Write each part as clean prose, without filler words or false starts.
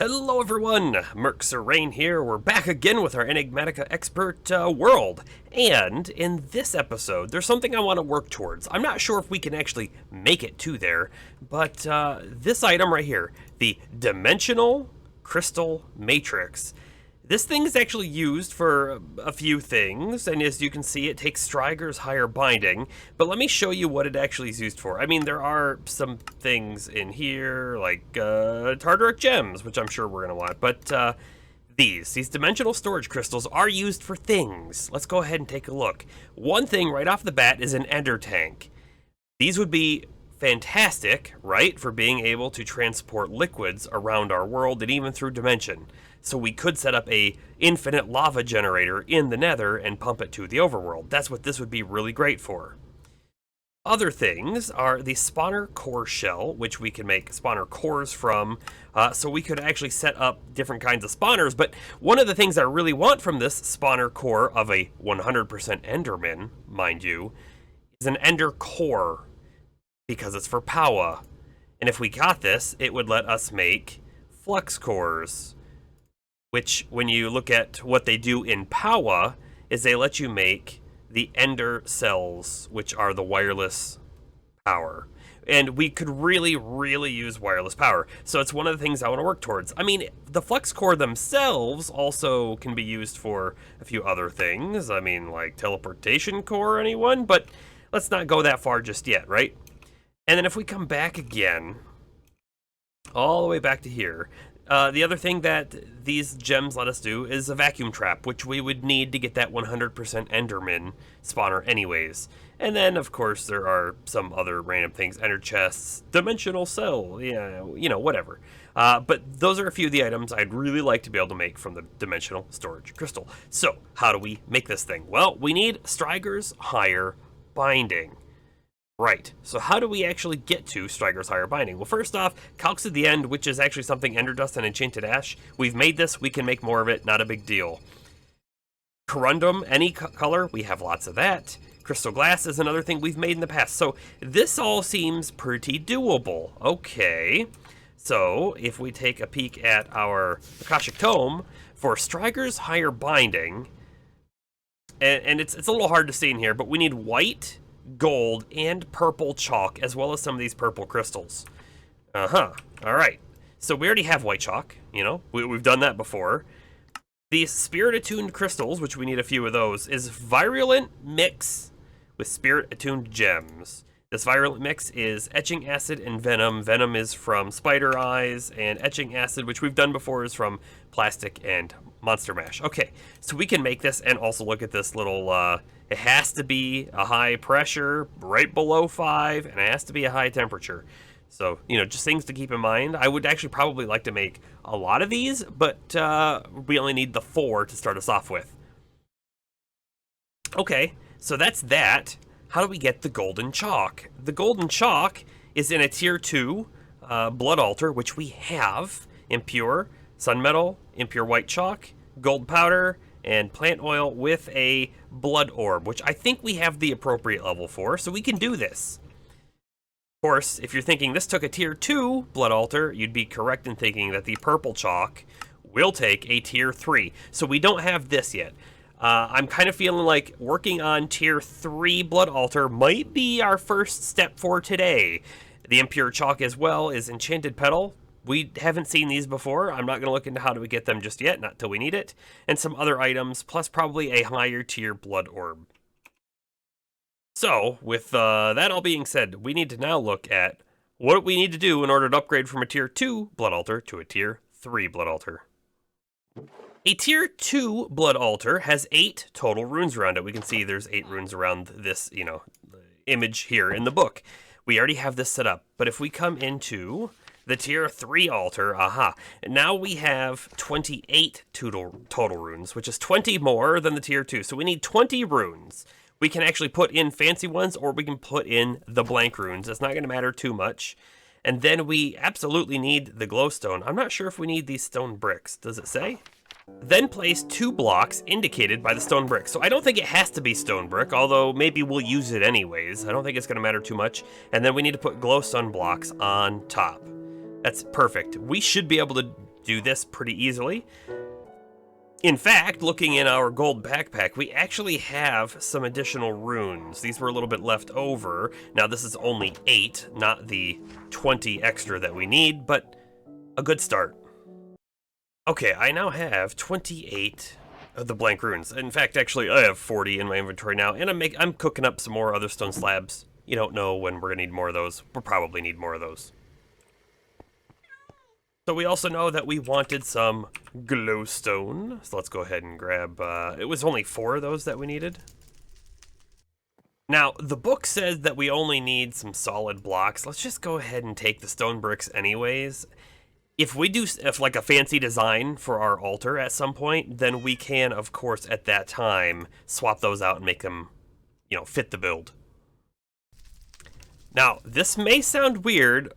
Hello everyone, Merc Serene here. We're back again with our Enigmatica expert world. And in this episode, there's something I want to work towards. I'm not sure if we can actually make it to there, but this item right here, the Dimensional Crystal Matrix. This thing is actually used for a few things, and as you can see, it takes Stryger's higher binding, but let me show you what it actually is used for. I mean, there are some things in here, like Tartaric gems, which I'm sure we're going to want, but these dimensional storage crystals are used for things. Let's go ahead and take a look. One thing right off the bat is an ender tank. These would be fantastic, right, for being able to transport liquids around our world and even through dimension. So we could set up a infinite lava generator in the nether and pump it to the overworld. That's what this would be really great for. Other things are the spawner core shell, which we can make spawner cores from, so we could actually set up different kinds of spawners. But one of the things I really want from this spawner core of a 100% enderman, mind you, is an ender core, because it's for Powah. And if we got this, it would let us make flux cores, which when you look at what they do in Powah, is they let you make the ender cells, which are the wireless power. And we could really, really use wireless power. So it's one of the things I want to work towards. I mean, the flux core themselves also can be used for a few other things. I mean, like teleportation core, anyone? But let's not go that far just yet, right? And then if we come back again, all the way back to here, the other thing that these gems let us do is a vacuum trap, which we would need to get that 100% Enderman spawner anyways. And then, of course, there are some other random things, ender chests, dimensional cell, yeah, you know, whatever. But those are a few of the items I'd really like to be able to make from the dimensional storage crystal. So, how do we make this thing? Well, we need Stryger's higher binding. Right, so how do we actually get to Stryger's higher binding? Well, first off, Calx at the end, which is actually something Ender Dust and Enchanted Ash. We've made this, we can make more of it, not a big deal. Corundum, any color, we have lots of that. Crystal Glass is another thing we've made in the past. So this all seems pretty doable. Okay, so if we take a peek at our Akashic Tome, for Stryger's higher binding, and it's a little hard to see in here, but we need white, gold, and purple chalk, as well as some of these purple crystals. Alright. So we already have white chalk, you know, we've done that before. The spirit-attuned crystals, which we need a few of those, is virulent mix with spirit-attuned gems. This virulent mix is etching acid and venom. Venom is from spider eyes, and etching acid, which we've done before, is from plastic and monster mash. Okay, so we can make this, and also look at this little, it has to be a high pressure, right below 5, and it has to be a high temperature. So, you know, just things to keep in mind. I would actually probably like to make a lot of these, but we only need the 4 to start us off with. Okay, so that's that. How do we get the golden chalk? The golden chalk is in a tier 2 blood altar, which we have. Impure sunmetal, impure white chalk, gold powder, and plant oil with a blood orb, which I think we have the appropriate level for, so we can do this. Of course, if you're thinking this took a tier 2 blood altar, you'd be correct in thinking that the purple chalk will take a tier 3. So we don't have this yet. I'm kind of feeling like working on tier 3 blood altar might be our first step for today. The impure chalk as well is enchanted petal. We haven't seen these before. I'm not going to look into how do we get them just yet, not till we need it. And some other items, plus probably a higher tier blood orb. So, with that all being said, we need to now look at what we need to do in order to upgrade from a tier 2 blood altar to a tier 3 blood altar. A tier 2 blood altar has 8 total runes around it. We can see there's 8 runes around this, you know, image here in the book. We already have this set up, but if we come into the tier 3 altar, now we have 28 total runes, which is 20 more than the tier 2. So we need 20 runes. We can actually put in fancy ones, or we can put in the blank runes. It's not going to matter too much. And then we absolutely need the glowstone. I'm not sure if we need these stone bricks. Does it say? Then place 2 blocks indicated by the stone brick. So I don't think it has to be stone brick, although maybe we'll use it anyways. I don't think it's going to matter too much. And then we need to put glowstone blocks on top. That's perfect. We should be able to do this pretty easily. In fact, looking in our gold backpack, we actually have some additional runes. These were a little bit left over. Now this is only 8, not the 20 extra that we need, but a good start. Okay, I now have 28 of the blank runes. In fact, actually, I have 40 in my inventory now, and I'm cooking up some more other stone slabs. You don't know when we're gonna need more of those. We'll probably need more of those. So we also know that we wanted some glowstone, so let's go ahead and grab, it was only 4 of those that we needed. Now, the book says that we only need some solid blocks. Let's just go ahead and take the stone bricks anyways. If we do like a fancy design for our altar at some point, then we can, of course, at that time, swap those out and make them, you know, fit the build. Now, this may sound weird,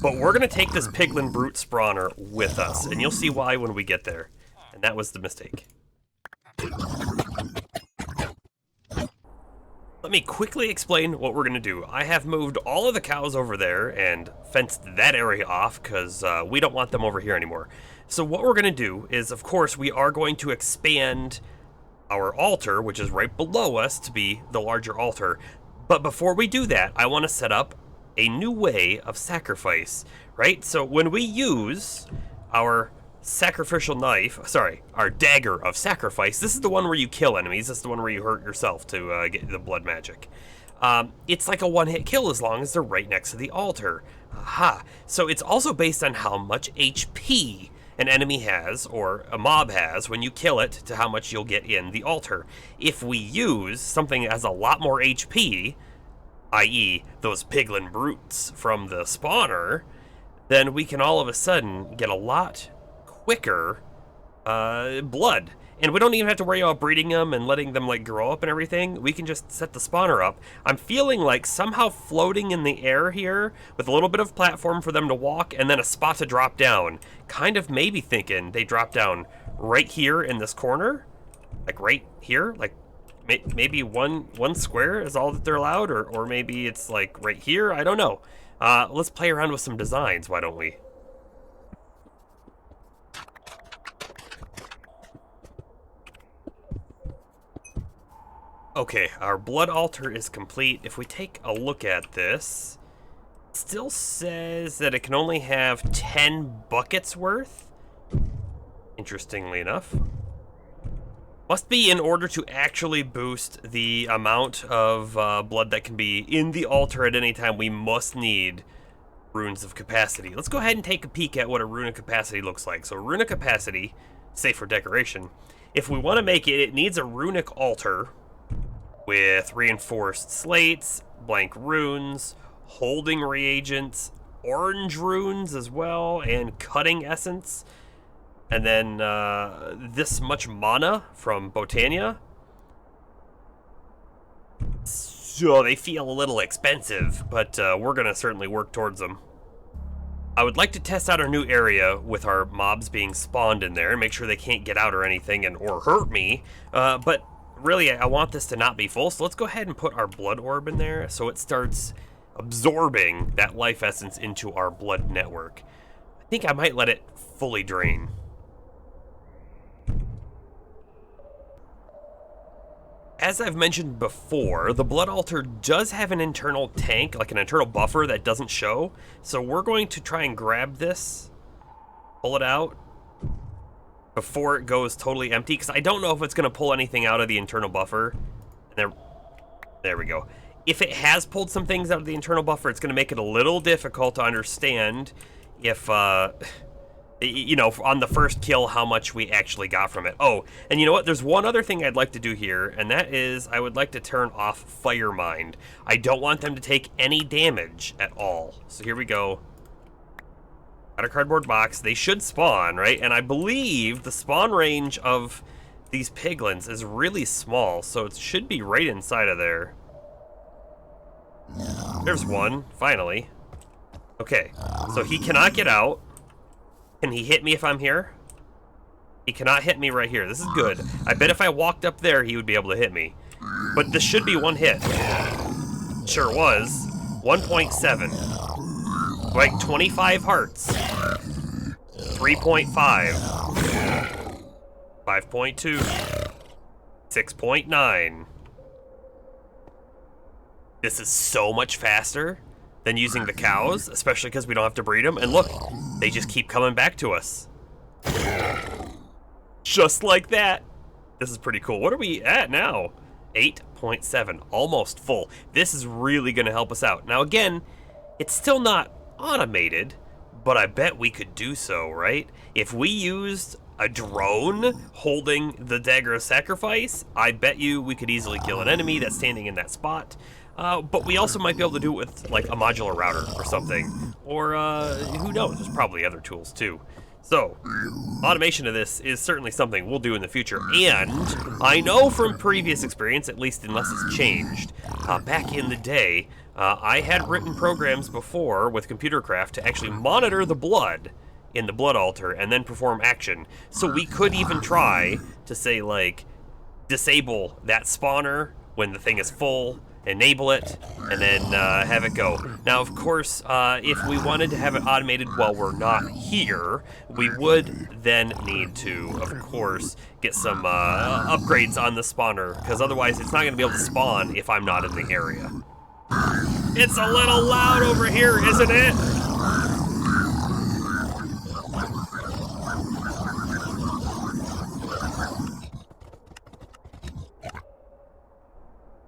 but we're going to take this Piglin Brute spawner with us, and you'll see why when we get there. And that was the mistake. Let me quickly explain what we're going to do. I have moved all of the cows over there and fenced that area off because we don't want them over here anymore. So what we're going to do is, of course, we are going to expand our altar, which is right below us, to be the larger altar. But before we do that, I want to set up a new way of sacrifice, right? So when we use our sacrificial knife, sorry, our dagger of sacrifice, this is the one where you kill enemies, this is the one where you hurt yourself to get the blood magic. It's like a one-hit kill as long as they're right next to the altar. Aha! So it's also based on how much HP an enemy has, or a mob has, when you kill it, to how much you'll get in the altar. If we use something that has a lot more HP, i.e. those Piglin Brutes from the spawner, then we can all of a sudden get a lot quicker blood. And we don't even have to worry about breeding them and letting them like grow up and everything. We can just set the spawner up. I'm feeling like somehow floating in the air here with a little bit of platform for them to walk and then a spot to drop down. Kind of maybe thinking they drop down right here in this corner. Like right here, like maybe one square is all that they're allowed, or maybe it's like right here, I don't know. Let's play around with some designs, why don't we? Okay, our blood altar is complete. If we take a look at this, it still says that it can only have 10 buckets worth. Interestingly enough. Must be in order to actually boost the amount of blood that can be in the altar at any time, we must need runes of capacity. Let's go ahead and take a peek at what a rune of capacity looks like. So rune of capacity, safe for decoration. If we want to make it, it needs a runic altar with reinforced slates, blank runes, holding reagents, orange runes as well, and cutting essence. And then this much mana from Botania. So they feel a little expensive, but we're going to certainly work towards them. I would like to test out our new area with our mobs being spawned in there and make sure they can't get out or anything or hurt me. But really, I want this to not be full, so let's go ahead and put our blood orb in there so it starts absorbing that life essence into our blood network. I think I might let it fully drain. As I've mentioned before, the blood altar does have an internal tank, like an internal buffer that doesn't show. So we're going to try and grab this, pull it out before it goes totally empty, because I don't know if it's going to pull anything out of the internal buffer. There we go. If it has pulled some things out of the internal buffer, it's going to make it a little difficult to understand if, you know, on the first kill, how much we actually got from it. Oh, and you know what? There's one other thing I'd like to do here, and that is I would like to turn off Fire Mind. I don't want them to take any damage at all. So here we go. Got a cardboard box. They should spawn, right? And I believe the spawn range of these piglins is really small, so it should be right inside of there. There's one, finally. Okay, so he cannot get out. Can he hit me if I'm here? He cannot hit me right here. This is good. I bet if I walked up there, he would be able to hit me. But this should be one hit. Sure was. 1.7. Like 25 hearts. 3.5. 5.2. 6.9. This is so much faster than using the cows, especially because we don't have to breed them. And look, they just keep coming back to us. Just like that. This is pretty cool. What are we at now? 8.7, almost full. This is really going to help us out. Now again, it's still not automated, but I bet we could do so, right? If we used a drone holding the Dagger of Sacrifice, I bet you we could easily kill an enemy that's standing in that spot. But we also might be able to do it with like a modular router or something. Or who knows, there's probably other tools too. So, automation of this is certainly something we'll do in the future. And I know from previous experience, at least unless it's changed, back in the day, I had written programs before with Computer Craft to actually monitor the blood in the blood altar and then perform action. So we could even try to say like, disable that spawner when the thing is full, enable it, and then have it go. Now, of course, if we wanted to have it automated while we're not here, we would then need to, of course, get some upgrades on the spawner, because otherwise it's not going to be able to spawn if I'm not in the area. It's a little loud over here, isn't it?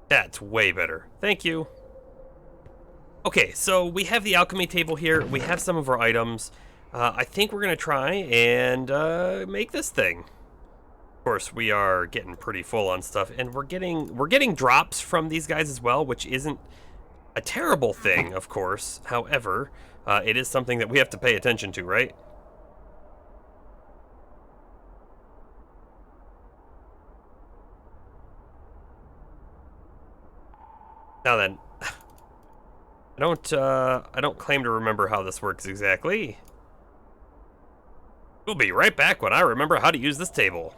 That's way better. Thank you. Okay, so we have the alchemy table here. We have some of our items. I think we're gonna try and make this thing. Of course, we are getting pretty full on stuff, and we're getting drops from these guys as well, which isn't a terrible thing, of course. However, it is something that we have to pay attention to, right? Now then, I don't claim to remember how this works exactly. We'll be right back when I remember how to use this table.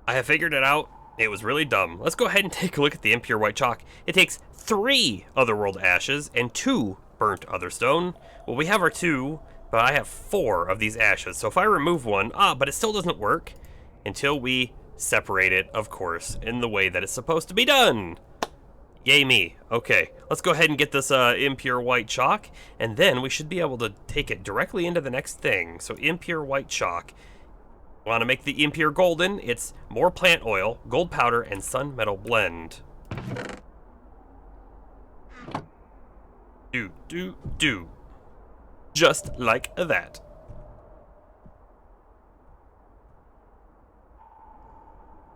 I have figured it out. It was really dumb. Let's go ahead and take a look at the impure white chalk. It takes 3 otherworld ashes and 2 burnt otherstone. Well, we have our 2, but I have 4 of these ashes. So if I remove one, but it still doesn't work until we separate it, of course, in the way that it's supposed to be done. Yay me. Okay, let's go ahead and get this impure white chalk, and then we should be able to take it directly into the next thing. So impure white chalk. Want to make the impure golden? It's more plant oil, gold powder, and sun metal blend. Do. Just like that.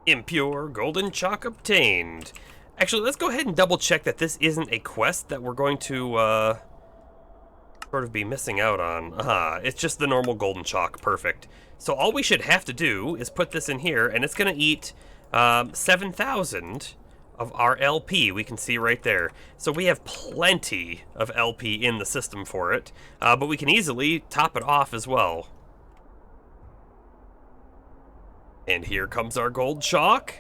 Impure golden chalk obtained. Actually, let's go ahead and double check that this isn't a quest that we're going to sort of be missing out on. It's just the normal golden chalk. Perfect. So all we should have to do is put this in here, and it's going to eat 7,000 of our LP. We can see right there. So we have plenty of LP in the system for it, but we can easily top it off as well. And here comes our gold chalk.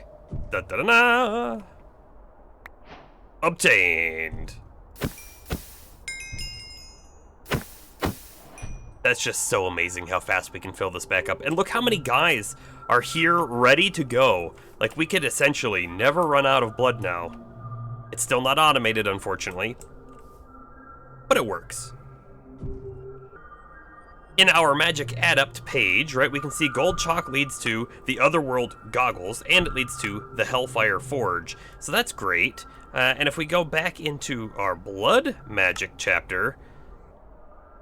Da-da-da-da! Obtained. That's just so amazing how fast we can fill this back up. And look how many guys are here ready to go. Like, we could essentially never run out of blood now. It's still not automated, unfortunately, but it works. In our magic adept page, right, we can see gold chalk leads to the Otherworld goggles, and it leads to the Hellfire Forge. So that's great. And if we go back into our blood magic chapter,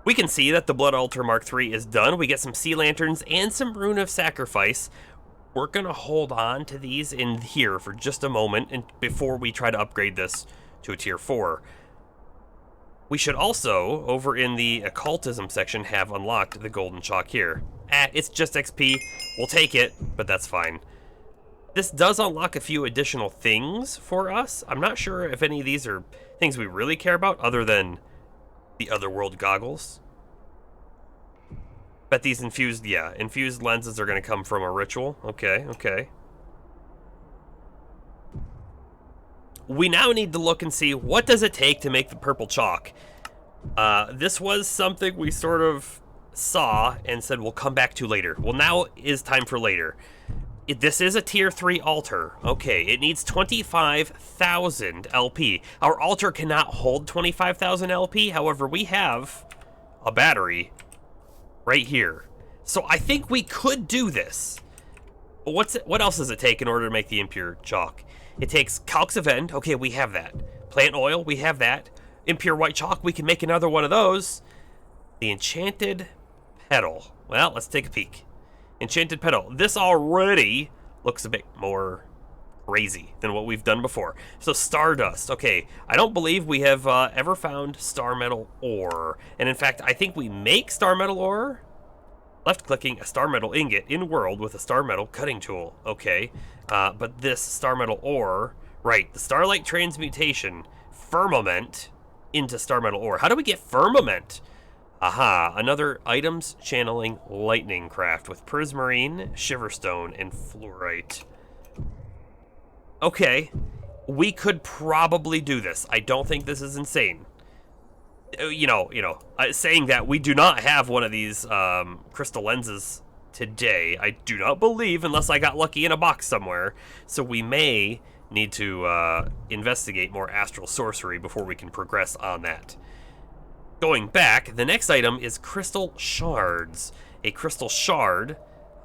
we can see that the Blood Altar Mark III is done. We get some sea lanterns and some Rune of Sacrifice. We're going to hold on to these in here for just a moment and before we try to upgrade this to a tier 4. We should also, over in the Occultism section, have unlocked the golden chalk here. It's just XP. We'll take it, but that's fine. This does unlock a few additional things for us. I'm not sure if any of these are things we really care about other than the Otherworld goggles. Bet these infused lenses are going to come from a ritual. Okay. We now need to look and see what does it take to make the purple chalk. This was something we sort of saw and said we'll come back to later. Well, now is time for later. This is a tier 3 altar. Okay, it needs 25,000 LP. Our altar cannot hold 25,000 LP. However, we have a battery right here. So I think we could do this. But what else does it take in order to make the impure chalk? It takes calx of end. Okay, we have that. Plant oil, we have that. Impure white chalk, we can make another one of those. The enchanted petal. Well, let's take a peek. Enchanted petal. This already looks a bit more crazy than what we've done before. So stardust. Okay, I don't believe we have ever found star metal ore. And in fact, I think we make star metal ore. Left-clicking a star metal ingot in world with a star metal cutting tool. Okay, but this star metal ore, right, the starlight transmutation, firmament into star metal ore. How do we get firmament? Aha, another items channeling lightning craft with prismarine, shiverstone, and fluorite. Okay, we could probably do this. I don't think this is insane. Saying that we do not have one of these crystal lenses today. I do not believe, unless I got lucky in a box somewhere. So we may need to investigate more astral sorcery before we can progress on that. Going back, the next item is crystal shards. A crystal shard.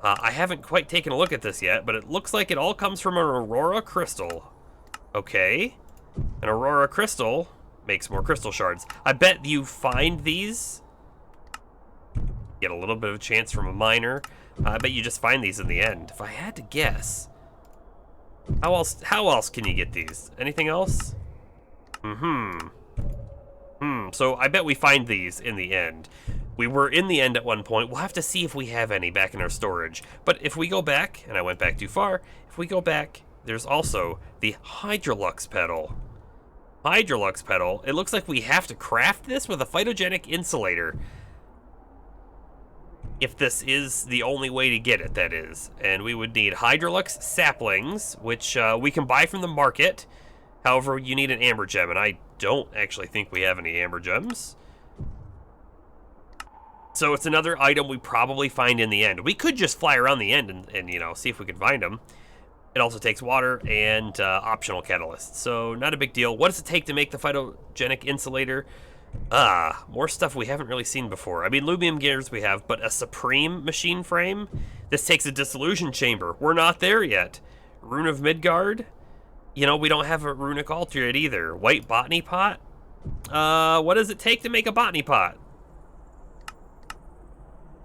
I haven't quite taken a look at this yet, but it looks like it all comes from an aurora crystal. Okay. An aurora crystal makes more crystal shards. I bet you find these. Get a little bit of a chance from a miner. I bet you just find these in the end. If I had to guess. How else can you get these? Anything else? So I bet we find these in the end. We were in the end at one point. We'll have to see if we have any back in our storage. But if we go back, and I went back too far, if we go back, there's also the Hydrolux petal. Hydrolux petal. It looks like we have to craft this with a phytogenic insulator. If this is the only way to get it, that is. And we would need Hydrolux saplings, which we can buy from the market. However, you need an amber gem, and I don't actually think we have any amber gems. So it's another item we probably find in the end. We could just fly around the end and see if we can find them. It also takes water and optional catalyst, so not a big deal. What does it take to make the phytogenic insulator? More stuff we haven't really seen before. I mean, lumium gears we have, but a supreme machine frame? This takes a dissolution chamber. We're not there yet. Rune of Midgard? We don't have a runic altar yet either. White botany pot? What does it take to make a botany pot?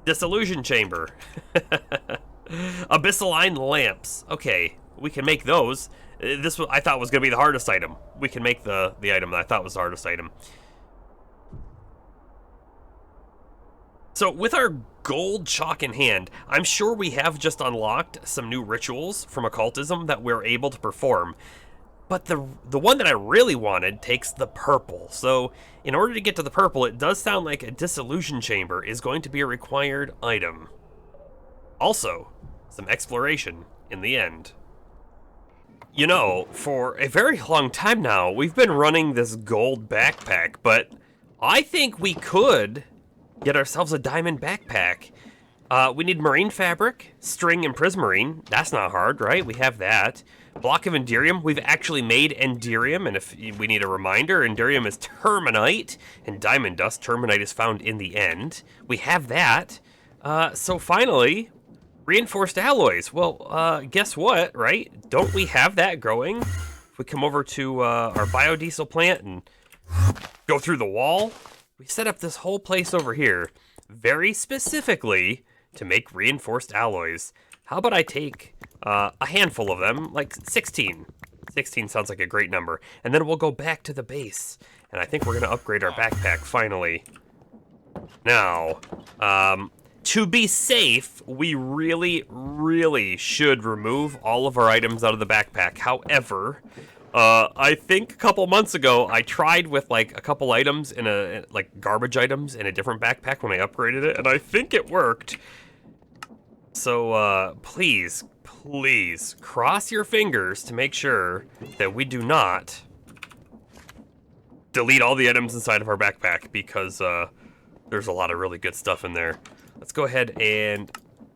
Dissolution chamber. Abyssaline lamps. Okay, we can make those. This I thought was going to be the hardest item. We can make the item that I thought was the hardest item. So with our gold chalk in hand, I'm sure we have just unlocked some new rituals from occultism that we're able to perform. But the one that I really wanted takes the purple. So in order to get to the purple, it does sound like a dissolution chamber is going to be a required item. Also, some exploration in the end. For a very long time now, we've been running this gold backpack, but I think we could get ourselves a diamond backpack. We need marine fabric, string, and prismarine. That's not hard, right? We have that. Block of enderium. We've actually made enderium, and if we need a reminder, enderium is terminite, and diamond dust. Terminite is found in the end. We have that. So finally, reinforced alloys. Well, guess what, right? Don't we have that growing? If we come over to our biodiesel plant and go through the wall, we set up this whole place over here very specifically to make reinforced alloys. How about I take a handful of them, like 16. 16 sounds like a great number. And then we'll go back to the base. And I think we're going to upgrade our backpack finally. Now, to be safe, we really, really should remove all of our items out of the backpack. However, I think a couple months ago, I tried with like a couple items like garbage items in a different backpack when I upgraded it, and I think it worked. So please cross your fingers to make sure that we do not delete all the items inside of our backpack, because there's a lot of really good stuff in there. Let's go ahead and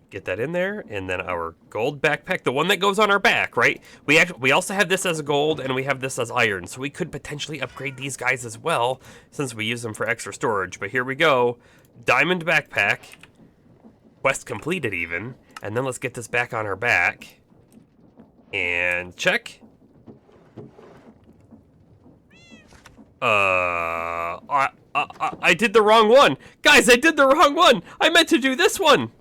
get that in there, and then our gold backpack, the one that goes on our back, right? We also have this as gold, and we have this as iron, so we could potentially upgrade these guys as well, since we use them for extra storage. But here we go, diamond backpack, quest completed even, and then let's get this back on our back, and check. I did the wrong one. Guys, I did the wrong one. I meant to do this one.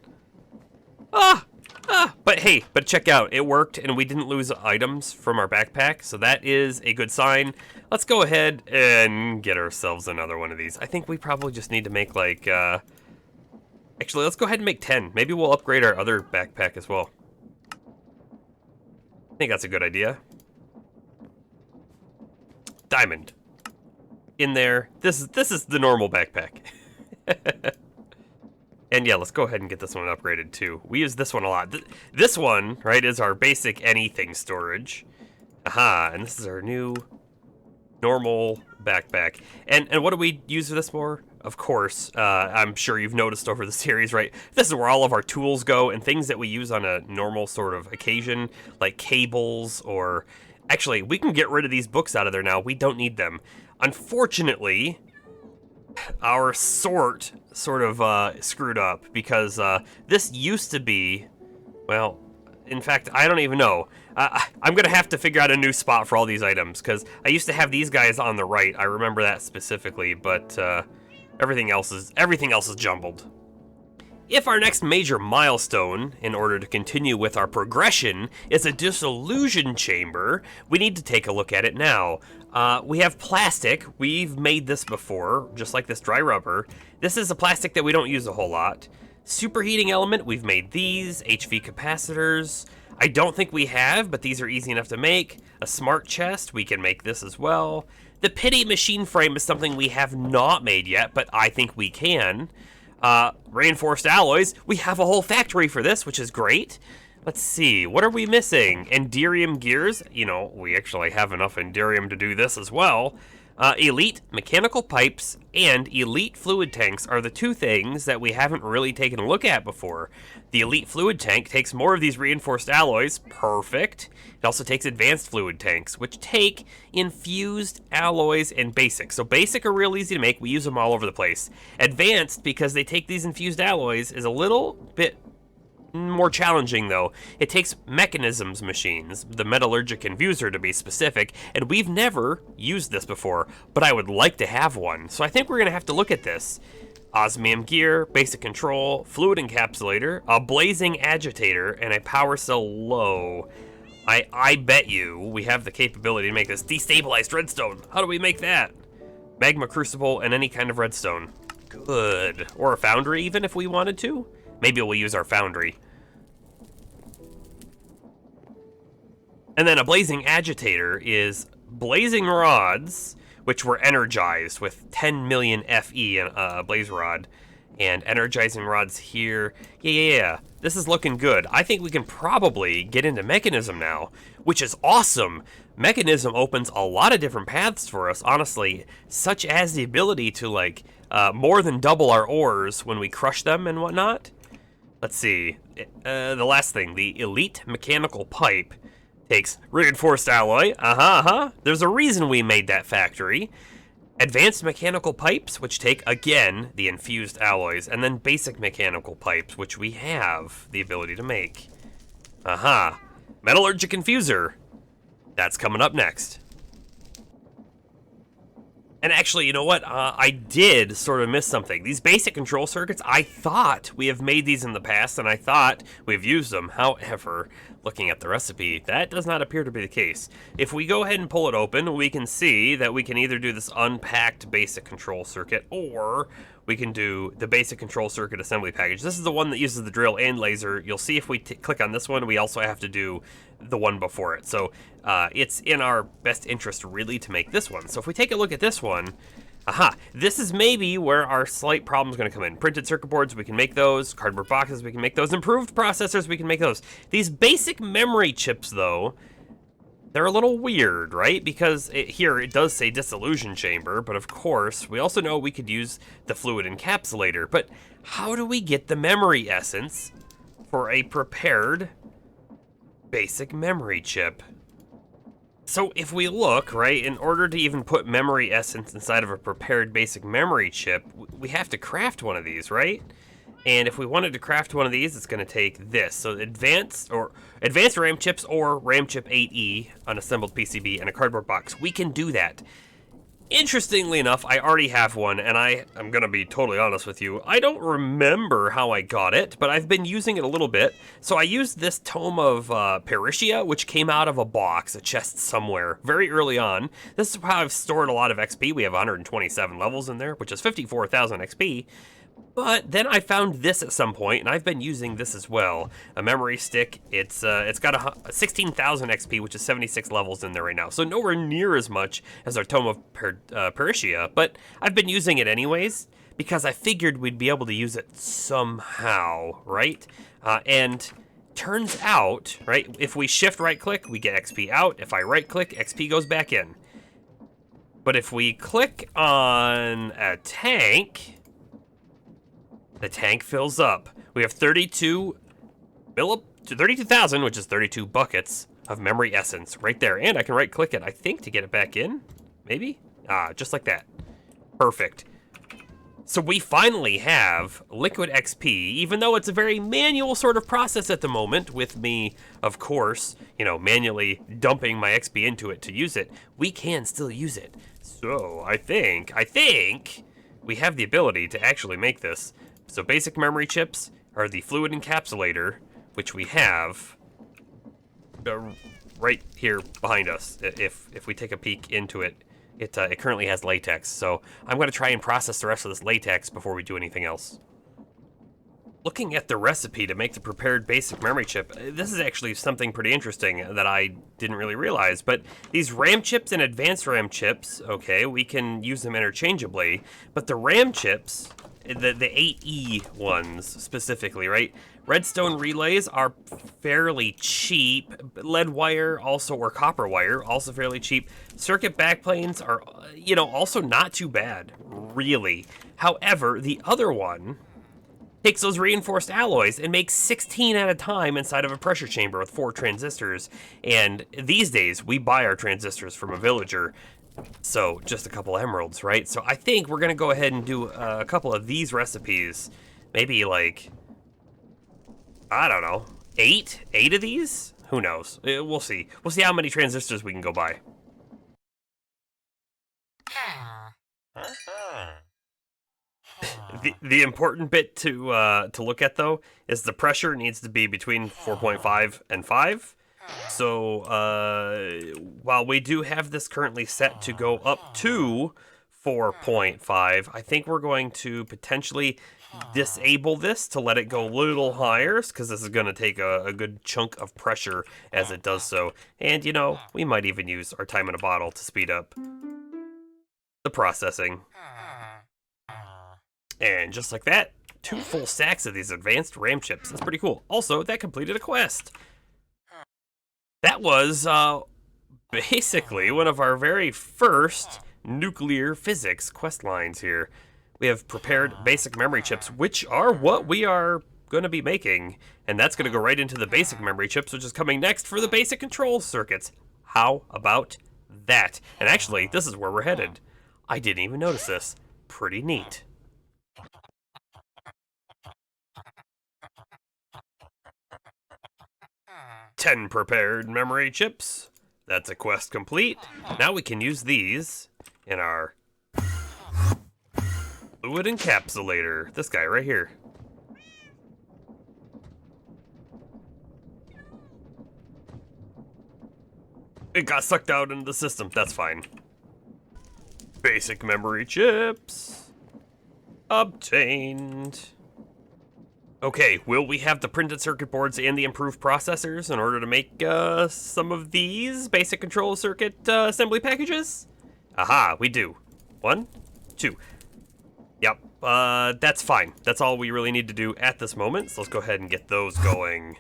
But hey, check out, it worked and we didn't lose items from our backpack, so that is a good sign. Let's go ahead and get ourselves another one of these. I think we probably just need to make like, actually, let's go ahead and make 10. Maybe we'll upgrade our other backpack as well. I think that's a good idea. Diamond. In there. This is the normal backpack. And yeah, let's go ahead and get this one upgraded too. We use this one a lot. This one, right, is our basic anything storage. Aha, and this is our new normal backpack. And what do we use this for? Of course, I'm sure you've noticed over the series, right? This is where all of our tools go and things that we use on a normal sort of occasion, like cables or... Actually, we can get rid of these books out of there now. We don't need them. Unfortunately... our sort of screwed up because this used to be, well, in fact, I don't even know. I'm gonna have to figure out a new spot for all these items because I used to have these guys on the right. I remember that specifically, but everything else is jumbled. If our next major milestone, in order to continue with our progression, is a dissolution chamber, we need to take a look at it now. We have plastic. We've made this before, just like this dry rubber. This is a plastic that we don't use a whole lot. Superheating element, we've made these. HV capacitors, I don't think we have, but these are easy enough to make. A smart chest, we can make this as well. The pity machine frame is something we have not made yet, but I think we can. Reinforced alloys, we have a whole factory for this, which is great. Let's see, what are we missing? Enderium gears, you know, we actually have enough Enderium to do this as well. Elite mechanical pipes and elite fluid tanks are the two things that we haven't really taken a look at before. The elite fluid tank takes more of these reinforced alloys, perfect. It also takes advanced fluid tanks, which take infused alloys and basic. So basic are real easy to make, we use them all over the place. Advanced, because they take these infused alloys, is a little bit more challenging though. It takes Mekanism's machines, the metallurgic infuser to be specific, and we've never used this before, but I would like to have one. So I think we're gonna have to look at this. Osmium gear, basic control, fluid encapsulator, a blazing agitator, and a power cell low. I bet you we have the capability to make this. Destabilized redstone, how do we make that? Magma crucible and any kind of redstone. Good. Or a foundry even if we wanted to. Maybe we'll use our foundry. And then a blazing agitator is blazing rods, which were energized with 10 million FE in a blaze rod. And energizing rods here. Yeah. This is looking good. I think we can probably get into Mekanism now, which is awesome. Mekanism opens a lot of different paths for us, honestly, such as the ability to, like, more than double our ores when we crush them and whatnot. Let's see, the last thing, the elite mechanical pipe takes reinforced alloy, there's a reason we made that factory. Advanced mechanical pipes, which take, again, the infused alloys, and then basic mechanical pipes, which we have the ability to make. Metallurgic infuser, that's coming up next. And actually, you know what? I did sort of miss something. These basic control circuits, I thought we have made these in the past, and I thought we've used them. However, looking at the recipe, that does not appear to be the case. If we go ahead and pull it open, we can see that we can either do this unpacked basic control circuit, or we can do the basic control circuit assembly package. This is the one that uses the drill and laser. You'll see if we click on this one, we also have to do the one before it. So it's in our best interest really to make this one. So if we take a look at this one, this is maybe where our slight problem is going to come in. Printed circuit boards, we can make those. Cardboard boxes, we can make those. Improved processors, we can make those. These basic memory chips, though, they're a little weird, right? Because here it does say dissolution chamber, but of course, we also know we could use the fluid encapsulator. But how do we get the memory essence for a prepared basic memory chip? So if we look, right, in order to even put memory essence inside of a prepared basic memory chip, we have to craft one of these, right? And if we wanted to craft one of these, it's going to take this. So advanced RAM chips or RAM chip 8E, unassembled PCB, and a cardboard box. We can do that. Interestingly enough, I already have one, and I'm going to be totally honest with you. I don't remember how I got it, but I've been using it a little bit. So I used this tome of Peritia, which came out of a box, a chest somewhere, very early on. This is how I've stored a lot of XP. We have 127 levels in there, which is 54,000 XP. But then I found this at some point, and I've been using this as well. A memory stick. It's got a 16,000 XP, which is 76 levels in there right now. So nowhere near as much as our Tome of Peritia, but I've been using it anyways because I figured we'd be able to use it somehow, right? And turns out, right, if we shift right-click, we get XP out. If I right-click, XP goes back in. But if we click on a tank, the tank fills up. We have 32,000, which is 32 buckets of memory essence right there. And I can right click it, I think, to get it back in. Maybe? Just like that. Perfect. So we finally have liquid XP, even though it's a very manual sort of process at the moment, with me, of course, manually dumping my XP into it to use it. We can still use it. So I think we have the ability to actually make this. So basic memory chips are the fluid encapsulator, which we have right here behind us. If we take a peek into it, it currently has latex. So I'm going to try and process the rest of this latex before we do anything else. Looking at the recipe to make the prepared basic memory chip, this is actually something pretty interesting that I didn't really realize. But these RAM chips and advanced RAM chips, okay, we can use them interchangeably. But the RAM chips, the 8E ones specifically, right? Redstone relays are fairly cheap. Lead wire also, or copper wire, also fairly cheap. Circuit backplanes are, also not too bad, really. However, the other one takes those reinforced alloys and makes 16 at a time inside of a pressure chamber with 4 transistors. And these days, we buy our transistors from a villager. So just a couple emeralds, right? So I think we're gonna go ahead and do a couple of these recipes. Maybe like, I don't know, 8 of these? Who knows? We'll see. We'll see how many transistors we can go buy. The important bit to look at though is the pressure needs to be between 4.5 and 5. So while we do have this currently set to go up to 4.5, I think we're going to potentially disable this to let it go a little higher, because this is going to take a good chunk of pressure as it does so. And we might even use our time in a bottle to speed up the processing. And just like that, 2 full stacks of these advanced RAM chips. That's pretty cool. Also, that completed a quest. That was basically one of our very first nuclear physics quest lines here. We have prepared basic memory chips, which are what we are going to be making. And that's going to go right into the basic memory chips, which is coming next for the basic control circuits. How about that? And actually, this is where we're headed. I didn't even notice this. Pretty neat. Ten prepared memory chips. That's a quest complete. Now we can use these in our fluid encapsulator. This guy right here. It got sucked out into the system. That's fine. Basic memory chips. Obtained. Okay, will we have the printed circuit boards and the improved processors in order to make some of these basic control circuit assembly packages? Aha, we do. 1, 2. Yep, that's fine. That's all we really need to do at this moment, so let's go ahead and get those going.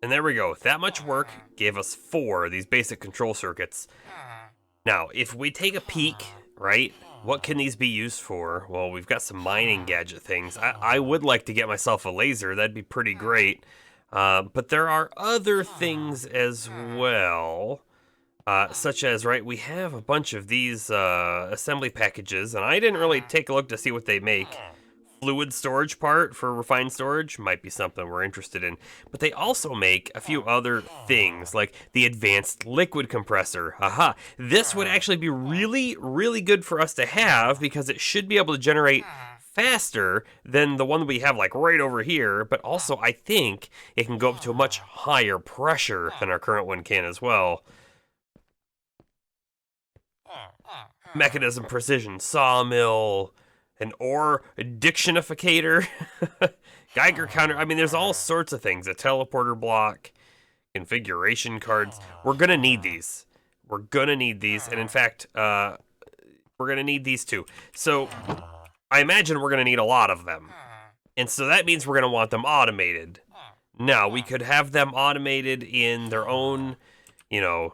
And there we go. That much work gave us 4 of these basic control circuits. Now, if we take a peek, right, what can these be used for? Well, we've got some mining gadget things. I would like to get myself a laser. That'd be pretty great. But there are other things as well. Such as, right, we have a bunch of these assembly packages, and I didn't really take a look to see what they make. Fluid storage part for refined storage might be something we're interested in. But they also make a few other things, like the advanced liquid compressor. Aha! This would actually be really, really good for us to have, because it should be able to generate faster than the one we have like right over here, but also I think it can go up to a much higher pressure than our current one can as well. Mechanism precision sawmill, an ore dictionificator, Geiger counter. I mean, there's all sorts of things. A teleporter block, configuration cards. We're gonna need these. We're gonna need these, and in fact, we're gonna need these too. So I imagine we're gonna need a lot of them, and so that means we're gonna want them automated. Now, we could have them automated in their own, you know,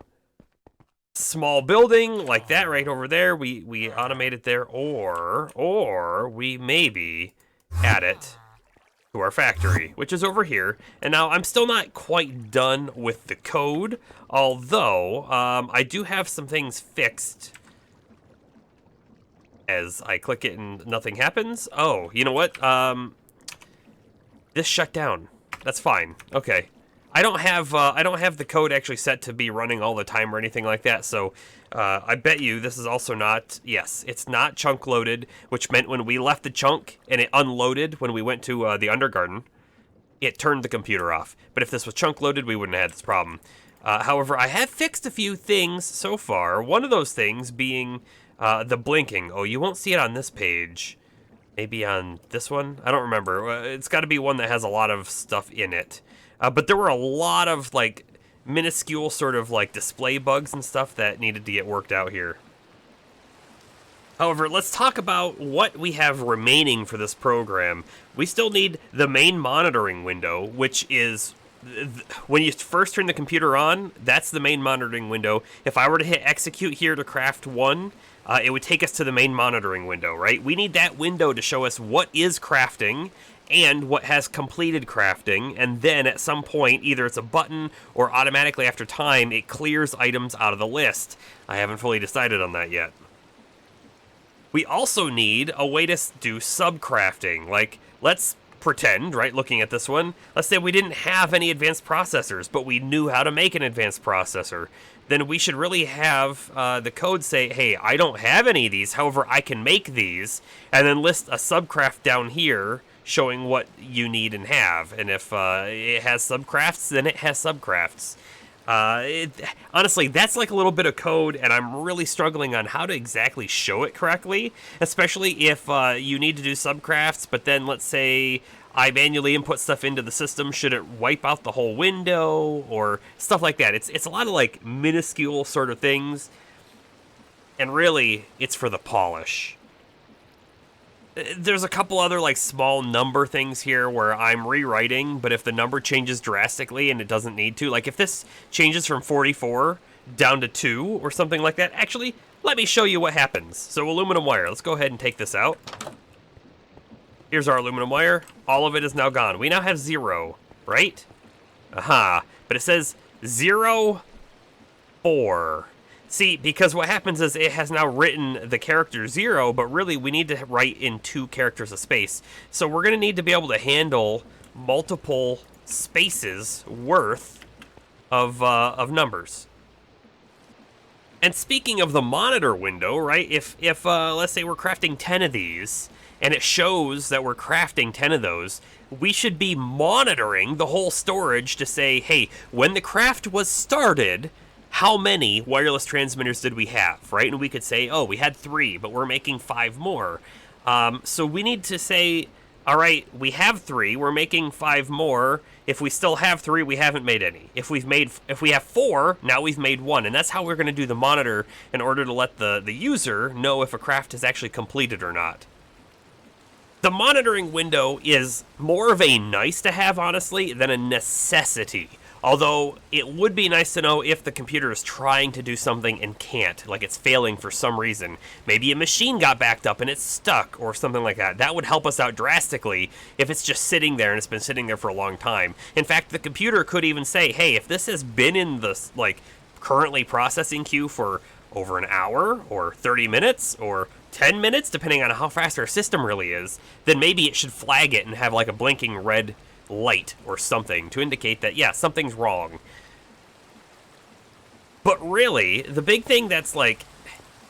small building like that right over there. We automate it there, or we maybe add it to our factory, which is over here. And now I'm still not quite done with the code, although I do have some things fixed. As I click it and nothing happens. Oh, you know what? This shut down. That's fine. Okay. I don't have the code actually set to be running all the time or anything like that, so I bet you this is also not, yes, it's not chunk loaded, which meant when we left the chunk and it unloaded when we went to the Undergarden, it turned the computer off. But if this was chunk loaded, we wouldn't have had this problem. However, I have fixed a few things so far, one of those things being the blinking. Oh, you won't see it on this page. Maybe on this one? I don't remember. It's got to be one that has a lot of stuff in it. But there were a lot of, like, minuscule sort of, like, display bugs and stuff that needed to get worked out here. However, let's talk about what we have remaining for this program. We still need the main monitoring window, which is, when you first turn the computer on, that's the main monitoring window. If I were to hit execute here to craft one, it would take us to the main monitoring window, right? We need that window to show us what is crafting and what has completed crafting, and then at some point, either it's a button or automatically after time, it clears items out of the list. I haven't fully decided on that yet. We also need a way to do subcrafting. Like, let's pretend, right, looking at this one, let's say we didn't have any advanced processors, but we knew how to make an advanced processor. Then we should really have the code say, hey, I don't have any of these, however, I can make these, and then list a subcraft down here showing what you need and have. And if it has subcrafts, then it has subcrafts. Honestly, that's like a little bit of code, and I'm really struggling on how to exactly show it correctly, especially if you need to do subcrafts, but then let's say I manually input stuff into the system. Should it wipe out the whole window or stuff like that? It's a lot of like minuscule sort of things, and really it's for the polish. There's a couple other like small number things here where I'm rewriting, but if the number changes drastically and it doesn't need to, like if this changes from 44 down to 2 or something like that, actually, let me show you what happens. So aluminum wire, let's go ahead and take this out. Here's our aluminum wire. All of it is now gone. We now have 0, right? Aha, but it says 0, 4. See, because what happens is it has now written the character 0, but really we need to write in 2 characters of space. So we're going to need to be able to handle multiple spaces worth of numbers. And speaking of the monitor window, right, if let's say we're crafting 10 of these, and it shows that we're crafting 10 of those, we should be monitoring the whole storage to say, hey, when the craft was started, how many wireless transmitters did we have, right? And we could say, oh, we had 3, but we're making 5 more. So we need to say, all right, we have 3, we're making 5 more. If we still have 3, we haven't made any. If we have 4, now we've made 1. And that's how we're going to do the monitor in order to let the user know if a craft is actually completed or not. The monitoring window is more of a nice to have, honestly, than a necessity. Although it would be nice to know if the computer is trying to do something and can't, like it's failing for some reason. Maybe a machine got backed up and it's stuck or something like that. That would help us out drastically if it's just sitting there and it's been sitting there for a long time. In fact, the computer could even say, hey, if this has been in the currently processing queue for over an hour or 30 minutes or 10 minutes, depending on how fast our system really is, then maybe it should flag it and have like a blinking red light or something to indicate that, yeah, something's wrong. But really, the big thing that's like,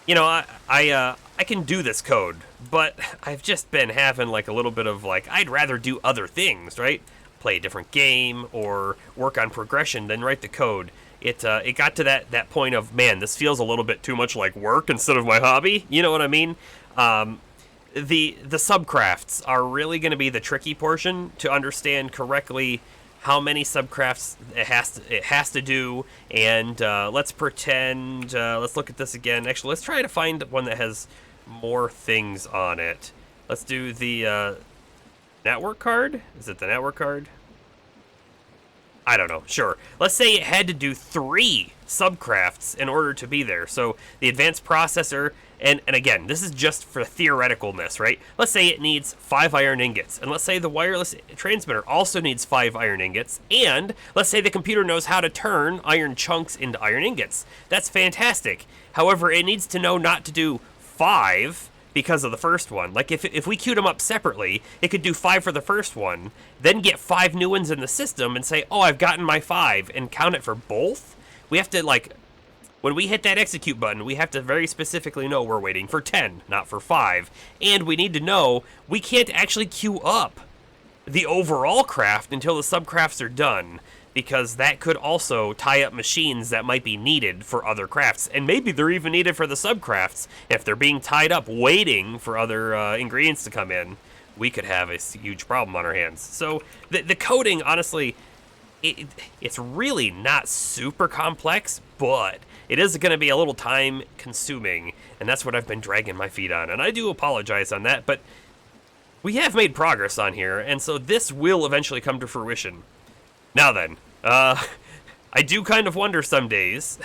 you know, I can do this code, but I've just been having like a little bit of like, I'd rather do other things, right? Play a different game or work on progression than write the code. It got to that point of, man, this feels a little bit too much like work instead of my hobby. You know what I mean? The subcrafts are really going to be the tricky portion to understand correctly how many subcrafts it has to do. And let's pretend, let's look at this again. Actually, let's try to find one that has more things on it. Let's do the network card. Is it the network card? I don't know, sure. Let's say it had to do 3 subcrafts in order to be there. So the advanced processor, and again, this is just for theoreticalness, right? Let's say it needs 5 iron ingots, and let's say the wireless transmitter also needs 5 iron ingots, and let's say the computer knows how to turn iron chunks into iron ingots. That's fantastic. However, it needs to know not to do 5 because of the first one. Like if we queued them up separately, it could do 5 for the first one, then get 5 new ones in the system and say, oh, I've gotten my 5, and count it for both. We have to, like, when we hit that execute button, we have to very specifically know we're waiting for 10, not for 5. And we need to know we can't actually queue up the overall craft until the subcrafts are done, because that could also tie up machines that might be needed for other crafts. And maybe they're even needed for the subcrafts. If they're being tied up waiting for other ingredients to come in, we could have a huge problem on our hands. So the coding, honestly, it's really not super complex, but it is going to be a little time consuming, and that's what I've been dragging my feet on. And I do apologize on that, but we have made progress on here, and so this will eventually come to fruition. Now then, I do kind of wonder some days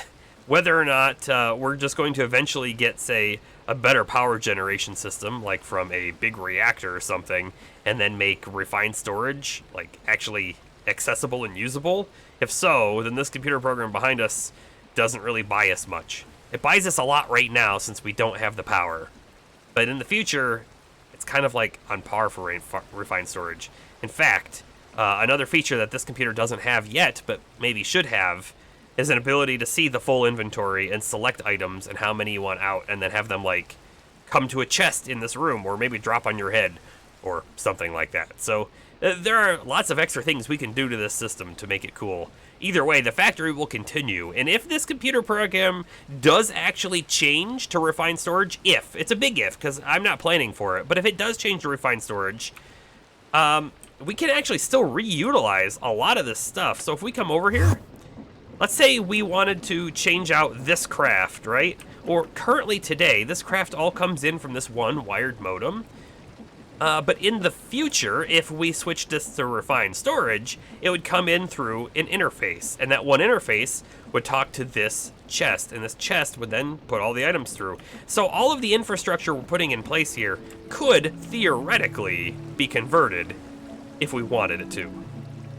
whether or not we're just going to eventually get, say, a better power generation system, like from a big reactor or something, and then make refined storage, like, actually accessible and usable. If so, then this computer program behind us doesn't really buy us much. It buys us a lot right now since we don't have the power. But in the future, it's kind of like on par for refined storage. In fact, another feature that this computer doesn't have yet, but maybe should have, is an ability to see the full inventory and select items and how many you want out, and then have them, like, come to a chest in this room, or maybe drop on your head, or something like that. So there are lots of extra things we can do to this system to make it cool. Either way, the factory will continue, and if this computer program does actually change to refined storage, if, it's a big if, because I'm not planning for it, but if it does change to refined storage, we can actually still reutilize a lot of this stuff. So if we come over here, let's say we wanted to change out this craft, right? Or currently today, this craft all comes in from this one wired modem. But in the future, if we switch this to refined storage, it would come in through an interface. And that one interface would talk to this chest, and this chest would then put all the items through. So all of the infrastructure we're putting in place here could theoretically be converted if we wanted it to.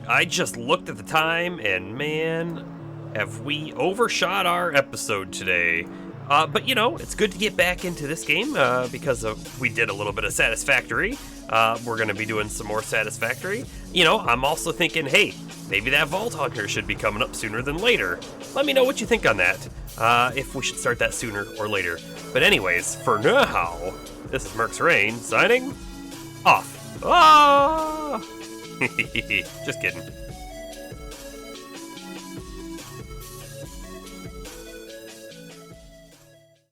I just looked at the time, and man, have we overshot our episode today. But, you know, it's good to get back into this game because we did a little bit of Satisfactory. We're going to be doing some more Satisfactory. You know, I'm also thinking, hey, maybe that Vault Hunter should be coming up sooner than later. Let me know what you think on that, if we should start that sooner or later. But anyways, for now, this is Merc's Reign signing off. Ah! Just kidding.